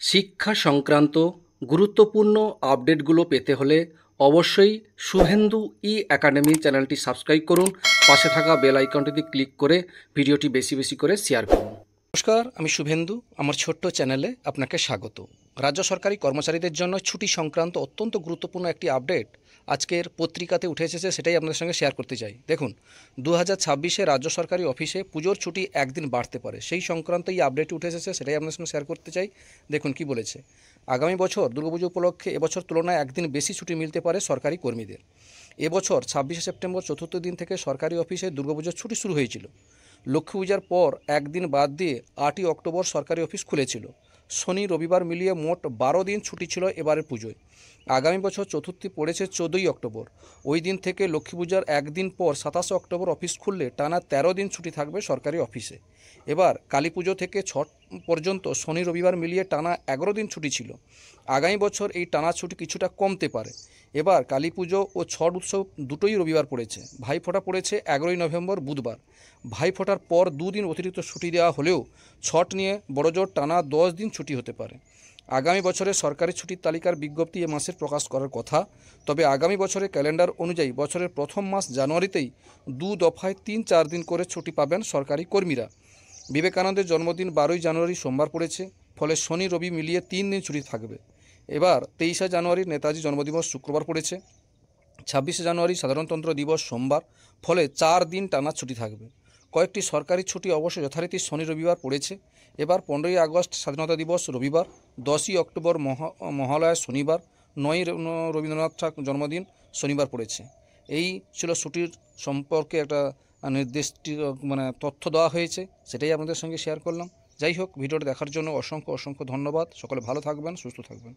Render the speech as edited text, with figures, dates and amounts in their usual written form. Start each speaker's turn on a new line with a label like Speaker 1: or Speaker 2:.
Speaker 1: শিক্ষা সংক্রান্ত গুরুত্বপূর্ণ আপডেটগুলো পেতে হলে অবশ্যই শুভেন্দু একাডেমি চ্যানেলটি সাবস্ক্রাইব করুন। পাশে থাকা বেল আইকনটিতে ক্লিক করে ভিডিওটি বেশি বেশি করে শেয়ার করুন। নমস্কার, আমি শুভেন্দু। আমার ছোট্ট চ্যানেলে আপনাকে স্বাগত। রাজ্য সরকারি কর্মচারীদের জন্য ছুটি সংক্রান্ত অত্যন্ত গুরুত্বপূর্ণ একটি আপডেট আজকের পত্রিকাতে উঠে এসেছে, সেটাই আপনাদের সঙ্গে শেয়ার করতে চাই। দেখুন, 2026-এ রাজ্য সরকারি অফিসে পুজোর ছুটি একদিন বাড়তে পারে, সেই সংক্রান্ত এই আপডেট উঠে এসেছে, সেটাই আপনাদের সঙ্গে শেয়ার করতে চাই। দেখুন কি বলেছে। আগামী বছর দুর্গাপুজো উপলক্ষে এবছর তুলনায় একদিন বেশি ছুটি মিলতে পারে সরকারি কর্মীদের। এবছর 26শে সেপ্টেম্বর চতুর্থ দিন থেকে সরকারি অফিসে দুর্গাপুজোর ছুটি শুরু হয়েছিল। লক্ষ্মী পূজার পর একদিন বাদ দিয়ে 8ই অক্টোবর সরকারি অফিস খুলেছিল। শনি রবিবার মিলিয়ে মোট 12 দিন ছুটি ছিল এবারের পুজোয়। আগামী বছর চতুর্থী পড়েছে 14ই অক্টোবর। ওই দিন থেকে লক্ষ্মী পূজার একদিন পর 27শে অক্টোবর অফিস খুললে টানা 13 দিন ছুটি থাকবে সরকারি অফিসে। এবার কালী পুজো থেকে ছট পর্যন্ত শনি রবিবার মিলিয়ে টানা 11 দিন ছুটি ছিল। আগামী বছর এই টানা ছুটি কিছুটা কমতে পারে। এবার কালী পুজো ও ছট উৎসব দুটোই রবিবার পড়েছে। ভাইফোঁটা পড়েছে 11ই নভেম্বর বুধবার। ভাইফোঁটার পর দুদিন অতিরিক্ত ছুটি দেওয়া হলেও ছট নিয়ে বড়জোর টানা 10 দিন ছুটি হতে পারে। আগামী বছরের সরকারি ছুটির তালিকার বিজ্ঞপ্তি এ মাসের প্রকাশ করার কথা। তবে আগামী বছরের ক্যালেন্ডার অনুযায়ী বছরের প্রথম মাস জানুয়ারিতেই 2 দফায় 3-4 দিন করে ছুটি পাবেন সরকারি কর্মীরা। বিবেকানন্দের জন্মদিন 12ই জানুয়ারি সোমবার পড়েছে, ফলে শনি রবি মিলিয়ে 3 দিন ছুটি থাকবে। এবার 23শে জানুয়ারি নেতাজি জন্মদিবস শুক্রবার পড়েছে। 26শে জানুয়ারি সাধারণতন্ত্র দিবস সোমবার, ফলে 4 দিন টানা ছুটি থাকবে। কয়েকটি সরকারি ছুটি অবশ্য যথারীতি শনি রবিবার পড়েছে। এবার 15ই আগস্ট স্বাধীনতা দিবস রবিবার, 10ই অক্টোবর মহালয়া শনিবার, 9ই রবীন্দ্রনাথ ঠাকুর জন্মদিন শনিবার পড়েছে। এই ছিল ছুটির সম্পর্কে একটা নির্দিষ্ট তথ্য দেওয়া হয়েছে, সেটাই আপনাদের সঙ্গে শেয়ার করলাম। যাই হোক, ভিডিওটা দেখার জন্য অসংখ্য ধন্যবাদ। সকলে ভালো থাকবেন, সুস্থ থাকবেন।